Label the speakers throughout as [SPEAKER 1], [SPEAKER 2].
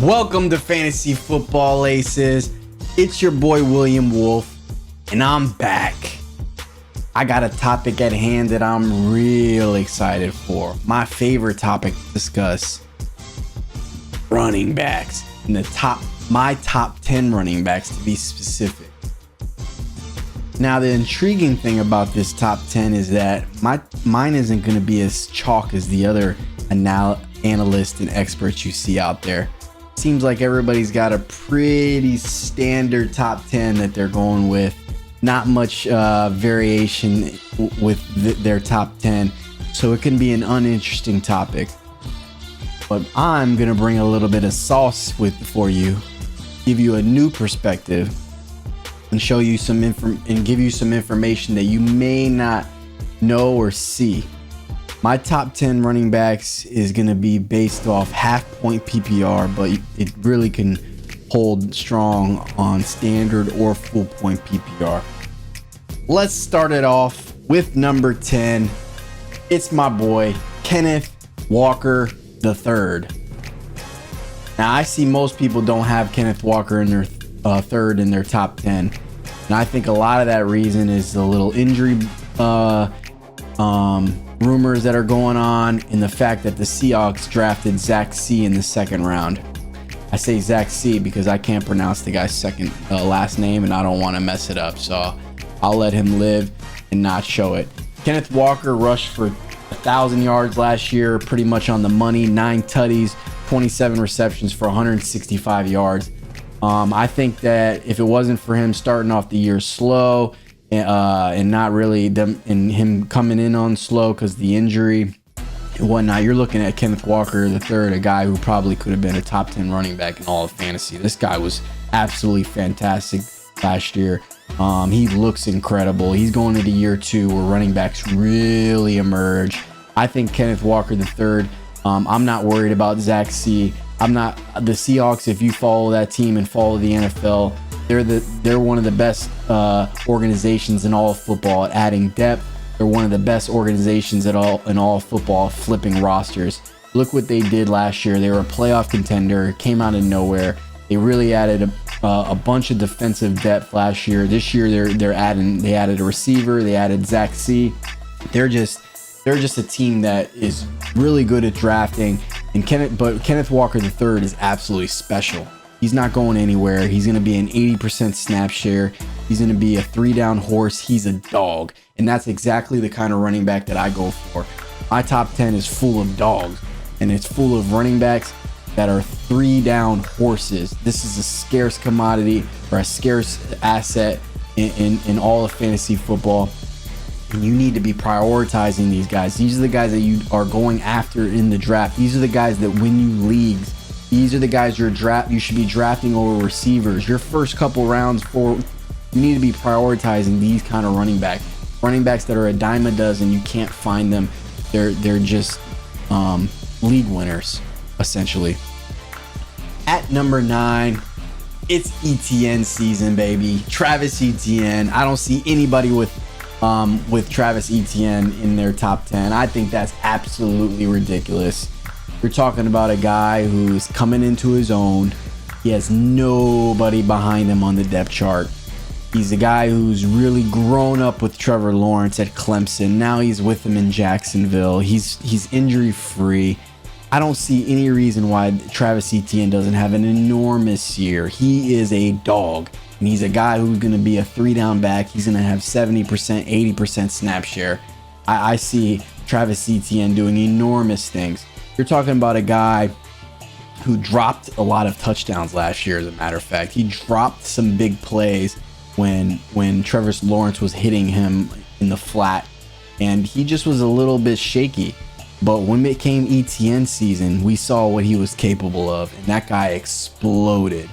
[SPEAKER 1] Welcome to Fantasy Football Aces. It's your boy William Wolf, and I'm back. I got a topic at hand that I'm really excited for. My favorite topic to discuss: running backs. My top 10 running backs, to be specific. Now, the intriguing thing about this top 10 is that mine isn't going to be as chalk as the other analysts and experts you see out there. Seems like everybody's got a pretty standard top 10 that they're going with. Not much variation with their top 10. So it can be an uninteresting topic. But I'm going to bring a little bit of sauce for you. Give you a new perspective. And show you give you some information that you may not know or see. My top 10 running backs is going to be based off half point PPR, but it really can hold strong on standard or full point PPR. Let's start it off with number 10. It's my boy, Kenneth Walker III. Now, I see most people don't have Kenneth Walker in their third in their top 10. And I think a lot of that reason is the little injury rumors that are going on, and the fact that the Seahawks drafted Zach C in the second round. I say Zach C because I can't pronounce the guy's second last name, and I don't want to mess it up. So I'll let him live and not show it. Kenneth Walker rushed for 1,000 yards last year, pretty much on the money. 9 tutties, 27 receptions for 165 yards. I think that if it wasn't for him starting off the year slow and not really and him coming in on slow because the injury and whatnot, you're looking at Kenneth Walker III, a guy who probably could have been a top 10 running back in all of fantasy. This guy was absolutely fantastic last year. He looks incredible. He's going into year 2 where running backs really emerge. I think Kenneth Walker III. I'm not worried about Zach C. The Seahawks, if you follow that team and follow the NFL, they're one of the best organizations in all of football at adding depth. They're one of the best organizations in all of football flipping rosters. Look what they did last year. They were a playoff contender, came out of nowhere. They really added a bunch of defensive depth last year. This year they added a receiver. They added Zach C. They're just a team that is really good at drafting. But Kenneth Walker III is absolutely special. He's not going anywhere. He's going to be an 80% snap share. He's going to be a 3-down horse. He's a dog. And that's exactly the kind of running back that I go for. My top 10 is full of dogs. And it's full of running backs that are 3-down horses. This is a scarce commodity or a scarce asset in all of fantasy football. And you need to be prioritizing these guys. These are the guys that you are going after in the draft. These are the guys that win you leagues. These are the guys you should be drafting over receivers. Your first couple rounds you need to be prioritizing these kind of running backs. Running backs that are a dime a dozen. You can't find them. They're just league winners, essentially. At number 9, it's ETN season, baby. Travis ETN. I don't see anybody with Travis ETN in their top 10. I think that's absolutely ridiculous. You're talking about a guy who's coming into his own. He has nobody behind him on the depth chart. He's a guy who's really grown up with Trevor Lawrence at Clemson. Now he's with him in Jacksonville. He's injury free. I don't see any reason why Travis ETN doesn't have an enormous year. He is a dog. And he's a guy who's going to be a 3-down back. He's going to have 70%, 80% snap share. I see Travis ETN doing enormous things. You're talking about a guy who dropped a lot of touchdowns last year, as a matter of fact. He dropped some big plays when Trevor Lawrence was hitting him in the flat. And he just was a little bit shaky. But when it came ETN season, we saw what he was capable of. And that guy exploded.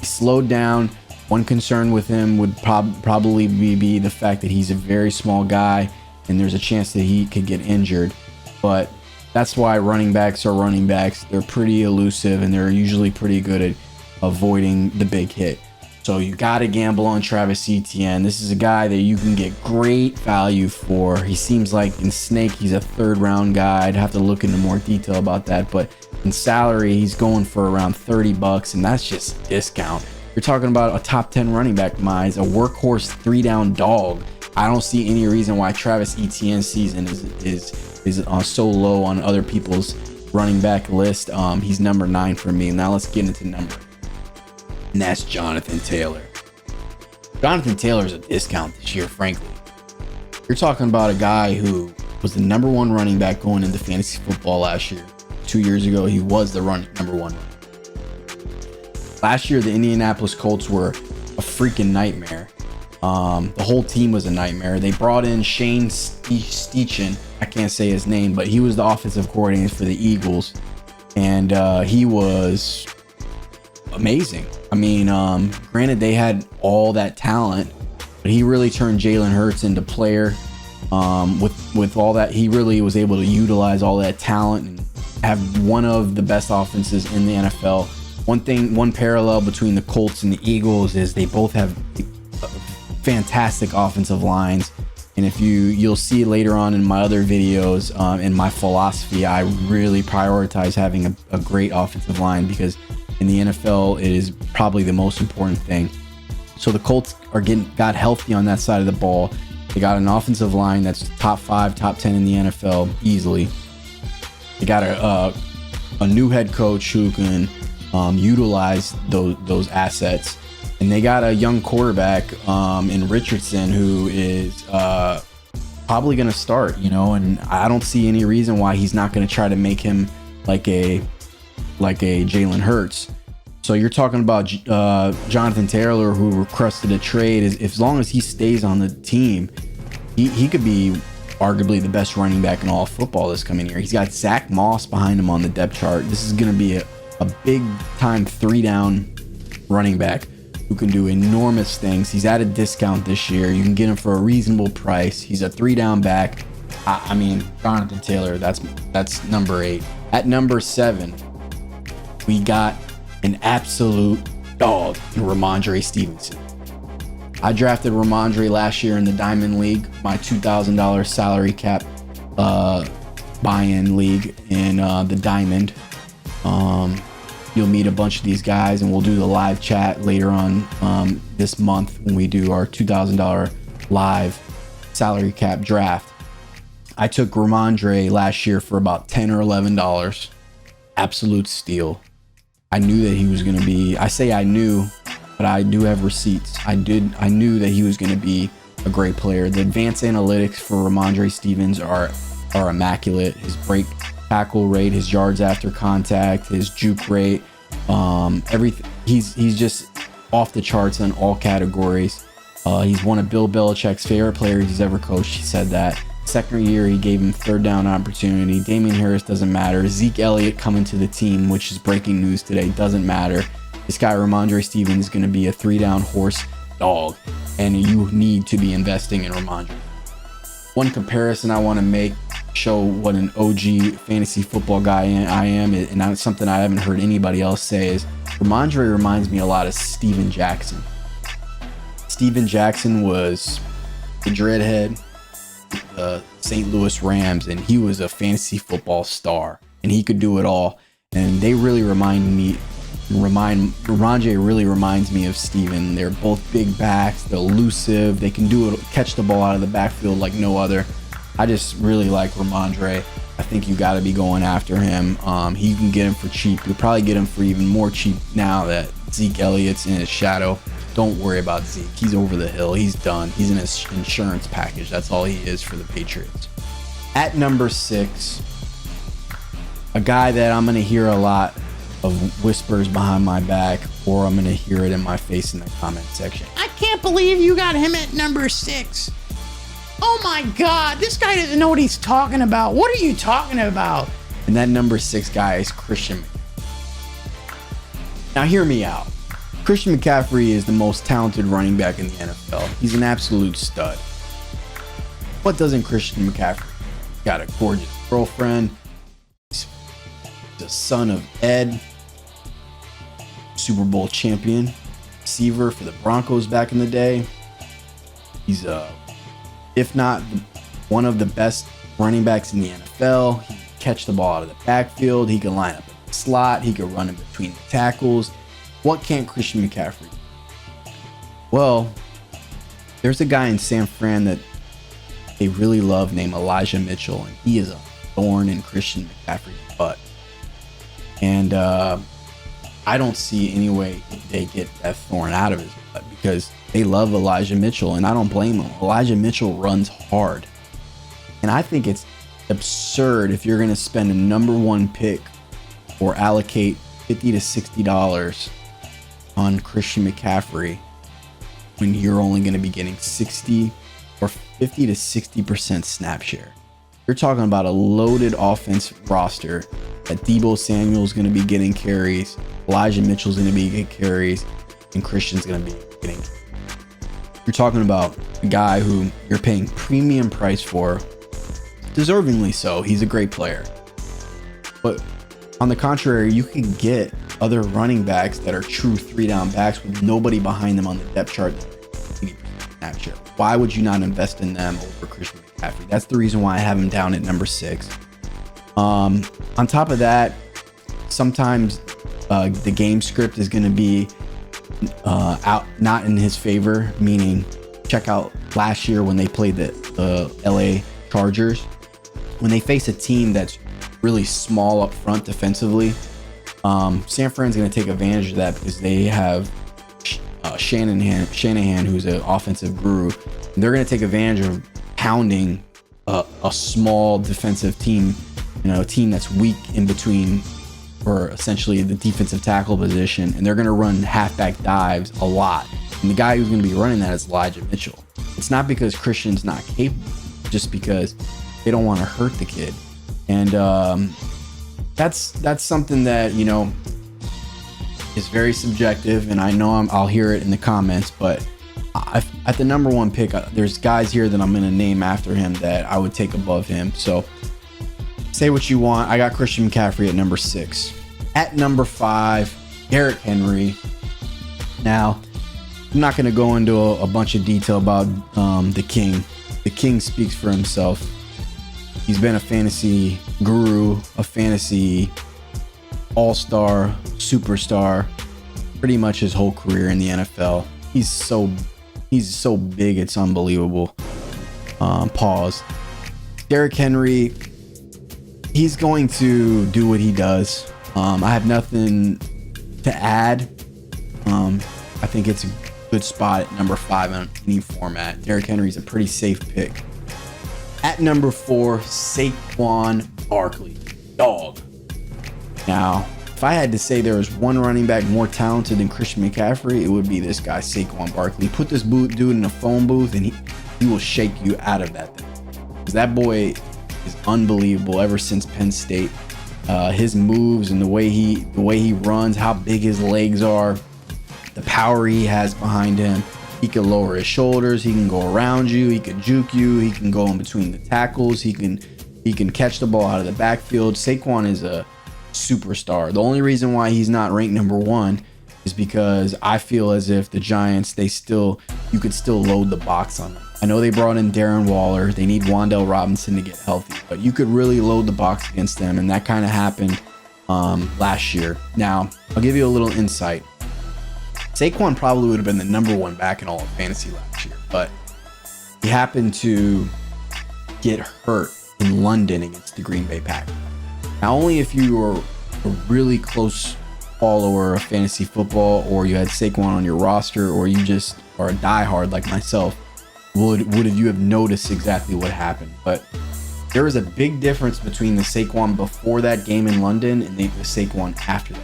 [SPEAKER 1] He slowed down. One concern with him would probably be the fact that he's a very small guy and there's a chance that he could get injured. But that's why running backs are running backs. They're pretty elusive and they're usually pretty good at avoiding the big hit. So you got to gamble on Travis ETN. This is a guy that you can get great value for. He seems like in Snake, he's a 3rd round guy. I'd have to look into more detail about that, but In salary, he's going for around $30, and that's just a discount. You're talking about a top 10 running back, Mize, a workhorse 3-down dog. I don't see any reason why Travis ETN season is so low on other people's running back list. He's number 9 for me. Now let's get into number 8. And that's Jonathon Taylor. Jonathon Taylor is a discount this year, frankly. You're talking about a guy who was the number 1 running back going into fantasy football last year. 2 years ago, he was the number 1. Last year, the Indianapolis Colts were a freaking nightmare. The whole team was a nightmare. They brought in Shane Steichen. I can't say his name, but he was the offensive coordinator for the Eagles. And he was amazing. I mean, granted, they had all that talent, but he really turned Jalen Hurts into player. With all that, he really was able to utilize all that talent and have one of the best offenses in the NFL. One parallel between the Colts and the Eagles is they both have fantastic offensive lines. And if you'll see later on in my other videos, in my philosophy, I really prioritize having a great offensive line, because in the NFL, it is probably the most important thing. So the Colts got healthy on that side of the ball. They got an offensive line that's top 5, top 10 in the NFL easily. They got a new head coach who can utilize those assets, and they got a young quarterback in Richardson who is probably going to start. And I don't see any reason why he's not going to try to make him like a Jalen Hurts. So you're talking about Jonathon Taylor, who requested a trade. As long as he stays on the team, he could be arguably the best running back in all of football this coming year. He's got Zach Moss behind him on the depth chart. This is going to be a big time 3-down running back who can do enormous things. He's at a discount this year. You can get him for a reasonable price. He's a 3-down back. I mean, Jonathon Taylor, that's number 8. At number 7, we got an absolute dog in Rhamondre Stevenson. I drafted Rhamondre last year in the Diamond League, my $2,000 salary cap buy-in league in the Diamond. You'll meet a bunch of these guys, and we'll do the live chat later on this month when we do our $2,000 live salary cap draft. I took Rhamondre last year for about $10 or $11. Absolute steal. I knew that he was going to be, I say I knew, but I do have receipts. I knew that he was going to be a great player. The advanced analytics for Rhamondre Stevens are immaculate. His break tackle rate, his yards after contact, his juke rate, everything. He's just off the charts in all categories. He's one of Bill Belichick's favorite players he's ever coached. He said that. Second year, he gave him 3rd down opportunity. Damian Harris doesn't matter. Zeke Elliott coming to the team, which is breaking news today, doesn't matter. This guy, Rhamondre Stevenson, is going to be a 3-down horse dog, and you need to be investing in Rhamondre. One comparison I want to make, show what an OG fantasy football guy I am, and that's something I haven't heard anybody else say, is Rhamondre reminds me a lot of Steven Jackson. Steven Jackson was the dreadhead, the St. Louis Rams, and he was a fantasy football star, and he could do it all. And they really Rhamondre really reminds me of Steven. They're both big backs, they're elusive, they can do it, catch the ball out of the backfield like no other. I just really like Rhamondre. I think you got to be going after him. You can get him for cheap. You'll probably get him for even more cheap now that Zeke Elliott's in his shadow. Don't worry about Zeke. He's over the hill. He's done. He's in his insurance package. That's all he is for the Patriots. At number 6, a guy that I'm going to hear a lot of whispers behind my back, or I'm going to hear it in my face in the comment section. I can't believe you got him at number 6. Oh my God, this guy doesn't know what he's talking about. What are you talking about? And that number 6 guy is Christian McCaffrey. Now hear me out. Christian McCaffrey is the most talented running back in the NFL. He's an absolute stud. What doesn't Christian McCaffrey? Got a gorgeous girlfriend. He's the son of Ed, Super Bowl champion, receiver for the Broncos back in the day. He's if not one of the best running backs in the NFL. He can catch the ball out of the backfield. He can line up in slot. He could run in between the tackles. What can't Christian McCaffrey do? Well, there's a guy in San Fran that they really love named Elijah Mitchell, and he is a thorn in Christian McCaffrey's butt. And I don't see any way they get that thorn out of his butt because they love Elijah Mitchell, and I don't blame them. Elijah Mitchell runs hard. And I think it's absurd if you're going to spend a number one pick or allocate $50 to $60 on Christian McCaffrey when you're only going to be getting 60 or 50 to 60% snap share. You're talking about a loaded offense roster that Deebo Samuel's going to be getting carries, Elijah Mitchell's going to be getting carries, and Christian's going to be getting carries. You're talking about a guy who you're paying premium price for, deservingly so. He's a great player. But on the contrary, you can get other running backs that are true 3-down backs with nobody behind them on the depth chart. Why would you not invest in them over Christian McCaffrey? That's the reason why I have him down at number 6. On top of that, sometimes the game script is going to be out not in his favor, meaning check out last year when they played the LA Chargers. When they face a team that's really small up front defensively, San Fran's going to take advantage of that because they have Shanahan, who's an offensive guru. And they're going to take advantage of pounding a small defensive team, a team that's weak in between, or essentially the defensive tackle position, and they're going to run halfback dives a lot. And the guy who's going to be running that is Elijah Mitchell. It's not because Christian's not capable, just because they don't want to hurt the kid. And that's something that is very subjective, and I know I'll hear it in the comments, but at the number one pick, there's guys here that I'm going to name after him that I would take above him. So say what you want. I got Christian McCaffrey at number 6. At number 5, Derrick Henry. Now, I'm not going to go into a bunch of detail about the King. The King speaks for himself. He's been a fantasy guru, a fantasy all-star, superstar, pretty much his whole career in the NFL. He's so big, it's unbelievable. Pause. Derrick Henry, he's going to do what he does. I have nothing to add. I think it's a good spot at number 5 in any format. Derrick Henry's a pretty safe pick. At number 4, Saquon Barkley. Dog. Now, if I had to say there was one running back more talented than Christian McCaffrey, it would be this guy, Saquon Barkley. Put this dude in a phone booth and he will shake you out of that thing. Because that boy is unbelievable ever since Penn State. His moves and the way he runs, how big his legs are, the power he has behind him. He can lower his shoulders, he can go around you, he can juke you, he can go in between the tackles, he can catch the ball out of the backfield. Saquon is a superstar. The only reason why he's not ranked number 1 is because I feel as if the Giants, you could still load the box on them. I know they brought in Darren Waller. They need Wan'Dale Robinson to get healthy, but you could really load the box against them, and that kind of happened last year. Now, I'll give you a little insight. Saquon probably would have been the number 1 back in all of fantasy last year, but he happened to get hurt in London against the Green Bay Packers. Now, only if you were a really close follower of fantasy football, or you had Saquon on your roster, or you just are a diehard like myself, would you have noticed exactly what happened. But there was a big difference between the Saquon before that game in London and the Saquon after that.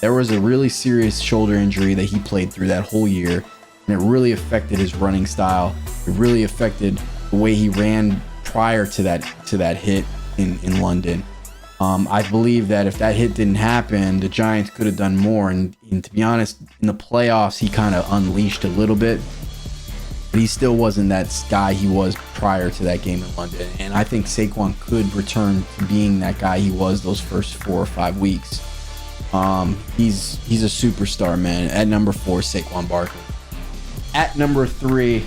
[SPEAKER 1] There was a really serious shoulder injury that he played through that whole year, and it really affected his running style. It really affected the way he ran prior to that hit in London. I believe that if that hit didn't happen, the Giants could have done more. And to be honest, in the playoffs, he kind of unleashed a little bit, but he still wasn't that guy he was prior to that game in London. And I think Saquon could return to being that guy he was those first 4 or 5 weeks. He's a superstar, man. At number 4, Saquon Barkley. At number 3,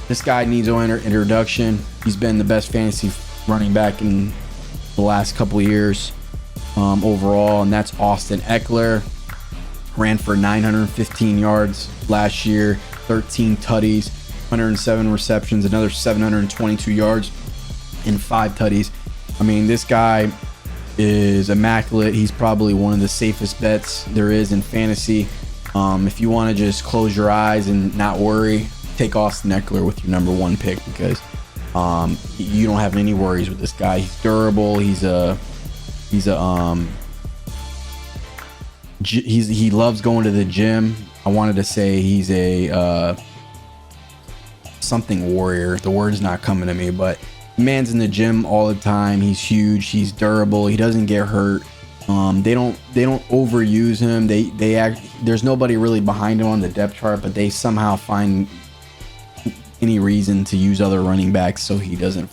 [SPEAKER 1] this guy needs no introduction. He's been the best fantasy running back in the last couple of years. overall, and that's Austin Eckler. Ran for 915 yards last year, 13 tutties, 107 receptions, another 722 yards, and 5 tutties. I mean, this guy is immaculate. He's probably one of the safest bets there is in fantasy. If you want to just close your eyes and not worry, take Austin Eckler with your number 1 pick, because you don't have any worries with this guy. He's durable. He loves going to the gym. I wanted to say he's a something warrior. The word's not coming to me, but the man's in the gym all the time. He's huge. He's durable. He doesn't get hurt. They don't overuse him. There's nobody really behind him on the depth chart, but they somehow find any reason to use other running backs so he doesn't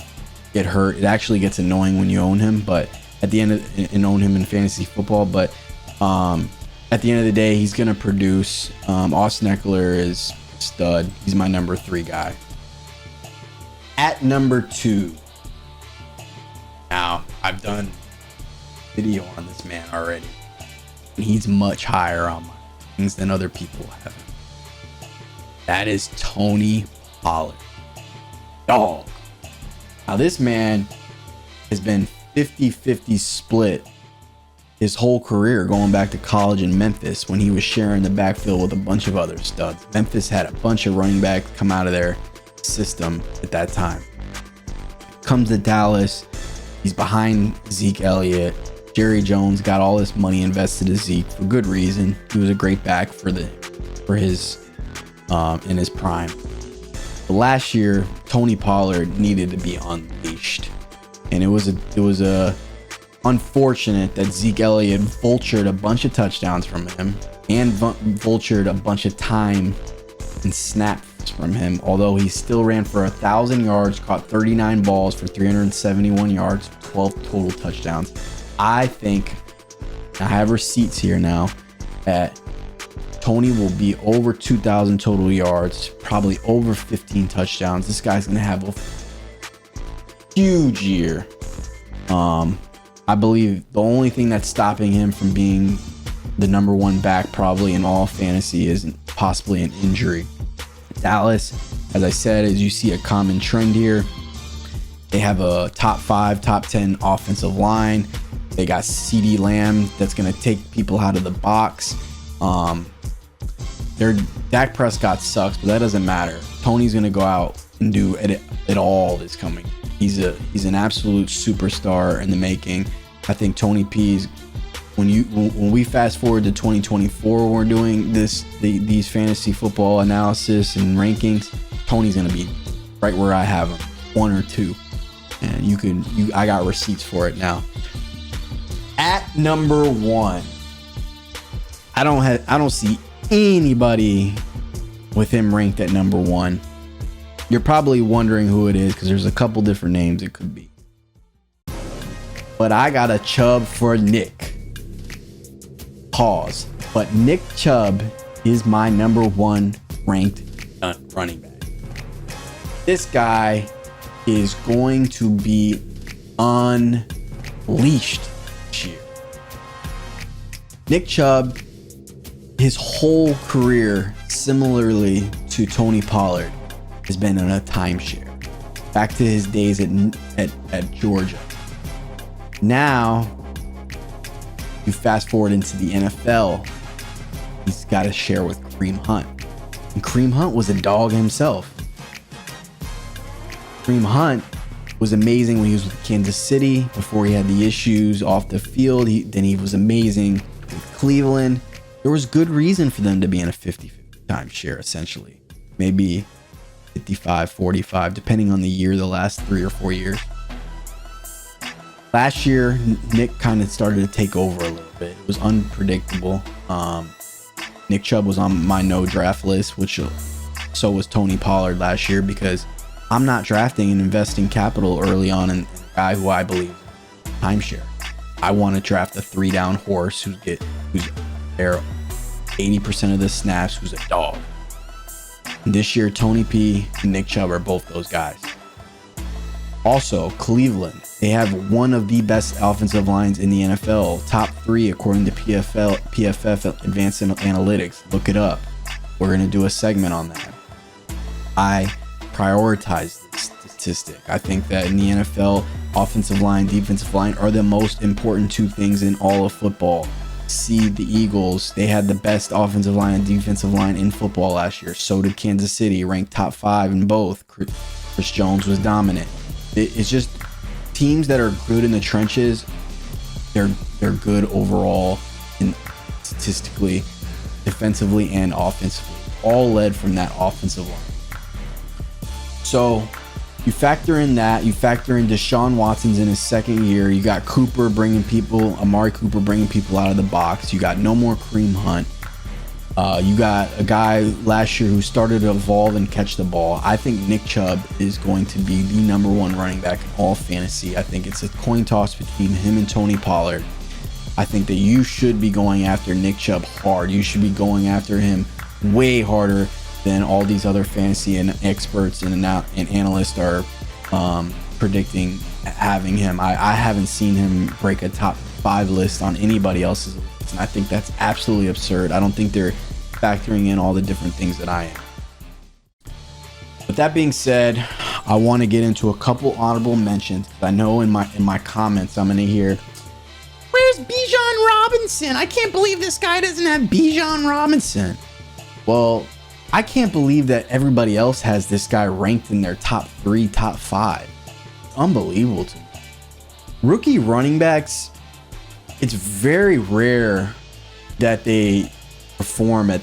[SPEAKER 1] get hurt. It actually gets annoying when you own him, but at the end of and own him in fantasy football, but at the end of the day, he's gonna produce. Austin Eckler is stud. He's my number 3 guy. At number 2, now I've done a video on this man already, and he's much higher on my things than other people have. That is Tony Pollard. Dog. Now this man has been 50-50 split his whole career, going back to college in Memphis when he was sharing the backfield with a bunch of other studs. Memphis had a bunch of running backs come out of their system at that time. Comes to Dallas, he's behind Zeke Elliott. Jerry Jones got all this money invested in Zeke for good reason. He was a great back for his in his prime. But last year, Tony Pollard needed to be unleashed, and it was unfortunate that Zeke Elliott vultured a bunch of touchdowns from him and vultured a bunch of time and snaps from him, although he still ran for 1,000 yards, caught 39 balls for 371 yards, 12 total touchdowns. I think, I have receipts here now, that Tony will be over 2,000 total yards, probably over 15 touchdowns. This guy's going to have a huge year. I believe the only thing that's stopping him from being the number 1 back probably in all fantasy is possibly an injury. Dallas, as I said, as you see a common trend here, they have a top 5, top 10 offensive line. They got CeeDee Lamb that's going to take people out of the box. Their Dak Prescott sucks, but that doesn't matter. Tony's going to go out and do it all this coming. He's an absolute superstar in the making. I think Tony P's, when we fast forward to 2024, we're doing these fantasy football analysis and rankings. Tony's gonna be right where I have him, 1 or 2, and I got receipts for it now. At number 1, I don't see anybody with him ranked at number 1. You're probably wondering who it is because there's a couple different names it could be. But I got a chub for Nick. Pause. But Nick Chubb is my number 1 ranked running back. This guy is going to be unleashed this year. Nick Chubb, his whole career, similarly to Tony Pollard, has been on a timeshare. Back to his days at Georgia. Now, you fast forward into the NFL, he's got to share with Kareem Hunt. And Kareem Hunt was a dog himself. Kareem Hunt was amazing when he was with Kansas City before he had the issues off the field. Then he was amazing with Cleveland. There was good reason for them to be in a 50-50 timeshare, essentially. Maybe 55-45, depending on the year, the last 3 or 4 years. Last year, Nick kind of started to take over a little bit. It was unpredictable. Nick Chubb was on my no draft list, which so was Tony Pollard last year, because I'm not drafting and investing capital early on in a guy who I believe is timeshare. I want to draft a 3-down horse who's there 80% of the snaps, who's a dog. And this year, Tony P and Nick Chubb are both those guys. Also, Cleveland, they have one of the best offensive lines in the NFL, top 3 according to PFF Advanced Analytics. Look it up. We're going to do a segment on that. I prioritize this statistic. I think that in the NFL, offensive line, defensive line are the most important 2 things in all of football. See the Eagles, they had the best offensive line and defensive line in football last year. So did Kansas City, ranked top 5 in both. Chris Jones was dominant. It's just teams that are good in the trenches. They're good overall, in statistically, defensively, and offensively. All led from that offensive line. So you factor in that. You factor in Deshaun Watson's in his 2nd year. You got Amari Cooper bringing people out of the box. You got no more Kareem Hunt. You got a guy last year who started to evolve and catch the ball. I think Nick Chubb is going to be the number 1 running back in all fantasy. I think it's a coin toss between him and Tony Pollard. I think that you should be going after Nick Chubb hard. You should be going after him way harder than all these other fantasy and experts and analysts are predicting having him. I haven't seen him break a top 5 list on anybody else's list, and I think that's absolutely absurd. I don't think they're factoring in all the different things that I am. With that being said, I want to get into a couple honorable mentions. I know in my comments I'm going to hear, "Where's Bijan Robinson? I can't believe this guy doesn't have Bijan Robinson." Well, I can't believe that everybody else has this guy ranked in their top 3, top 5. Unbelievable to me. Rookie running backs, it's very rare that they perform at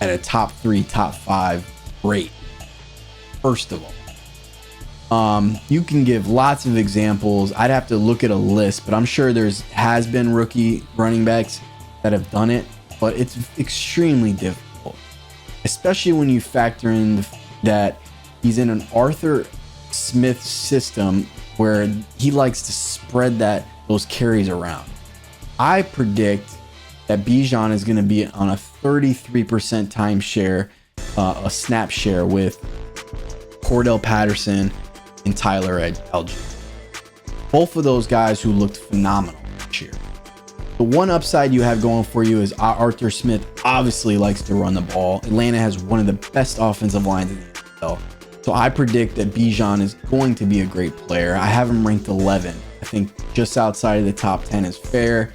[SPEAKER 1] a top 3, top 5 rate. First of all, you can give lots of examples. I'd have to look at a list, but I'm sure has been rookie running backs that have done it, but it's extremely difficult, especially when you factor in that he's in an Arthur Smith system where he likes to spread those carries around. I predict that Bijan is going to be on a 33% timeshare, a snap share with Cordell Patterson and Tyler Algier. Both of those guys who looked phenomenal this year. The one upside you have going for you is Arthur Smith obviously likes to run the ball. Atlanta has one of the best offensive lines in the NFL. So I predict that Bijan is going to be a great player. I have him ranked 11. I think just outside of the top 10 is fair.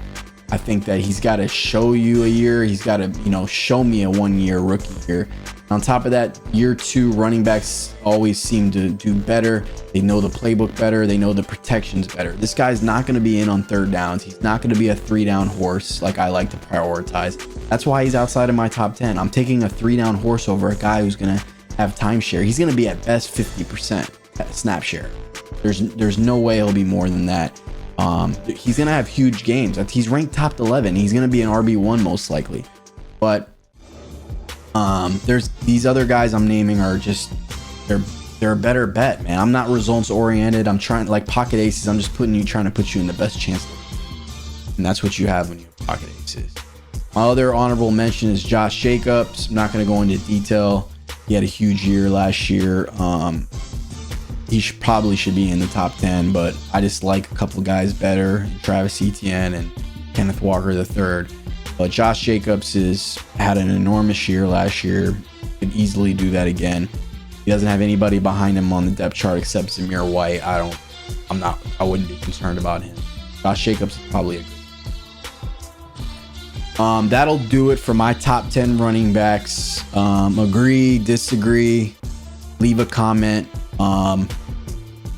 [SPEAKER 1] I think that he's got to show you a year. He's got to, show me a 1-year rookie year. On top of that, year 2 running backs always seem to do better. They know the playbook better. They know the protections better. This guy's not going to be in on 3rd downs. He's not going to be a 3-down horse like I like to prioritize. That's why he's outside of my top 10. I'm taking a 3-down horse over a guy who's going to have timeshare. He's going to be at best 50% snap share. There's no way he'll be more than that. He's going to have huge games. He's ranked top 11. He's going to be an RB1 most likely. But there's these other guys I'm naming are just they're a better bet, man. I'm not results oriented. I'm trying, like pocket aces, I'm just trying to put you in the best chance. And that's what you have when you have pocket aces. My other honorable mention is Josh Jacobs. I'm not going to go into detail. He had a huge year last year. He probably should be in the top 10, but I just like a couple guys better, Travis ETN and Kenneth Walker III. But Josh Jacobs had an enormous year last year. Could easily do that again. He doesn't have anybody behind him on the depth chart except Zamir White. I wouldn't be concerned about him. Josh Jacobs is probably a good. That'll do it for my top 10 running backs. Agree, disagree, leave a comment.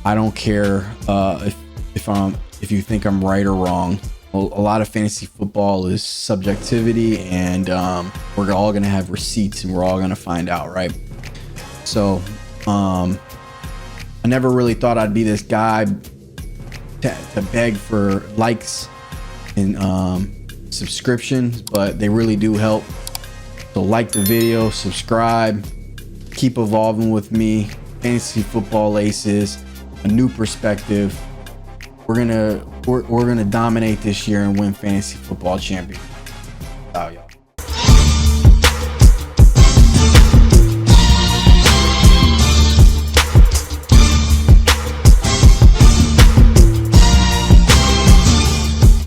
[SPEAKER 1] I don't care if you think I'm right or wrong. A lot of fantasy football is subjectivity, and we're all gonna have receipts, and we're all gonna find out, right? So, I never really thought I'd be this guy to beg for likes and subscriptions, but they really do help. So like the video, subscribe, keep evolving with me. Fantasy Football Aces, a new perspective. We're gonna dominate this year and win fantasy football championship. Wow, y'all.